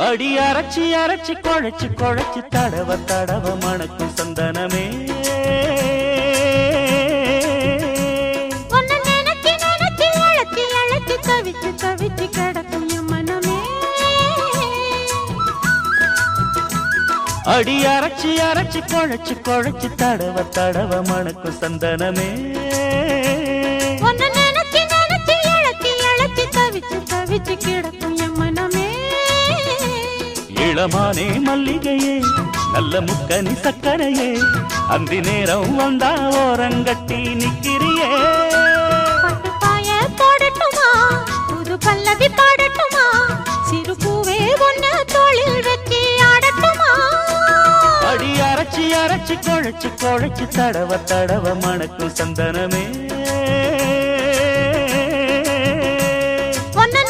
அடி அரைச்சி அரைச்சி குழைச்சு குழைச்சு தடவ தடவ மணக்கும் சந்தனமே உன்னை நினைச்சு நினைச்சு அழைச்சி அழைச்சி தவிச்சு தவிச்சு கிடக்கும் என் மனமே அடி அரைச்சி அரைச்சி குழைச்சு குழைச்சு தடவ தடவ மணக்கும் சந்தனமே உன்னை நினைச்சு நினைச்சு அழைச்சி அழைச்சி தவிச்சு தவிச்சு கிடக்கும் என் மனமே இளமானே மல்லிகையே நல்ல முக்கனி சக்கரையே அந்தி நேரம் வந்தா ஓரங்கட்டி நிக்கிறியே பட்டு பாய போடட்டுமா புது பல்லவி பாடட்டுமா சிறு பூவே ஒன்ன தோளில் வச்சு ஆடட்டுமா அடி அரைச்சி அரைச்சி குழைச்சு குழைச்சு தடவ தடவ மணக்கும் சந்தனமே உன்னை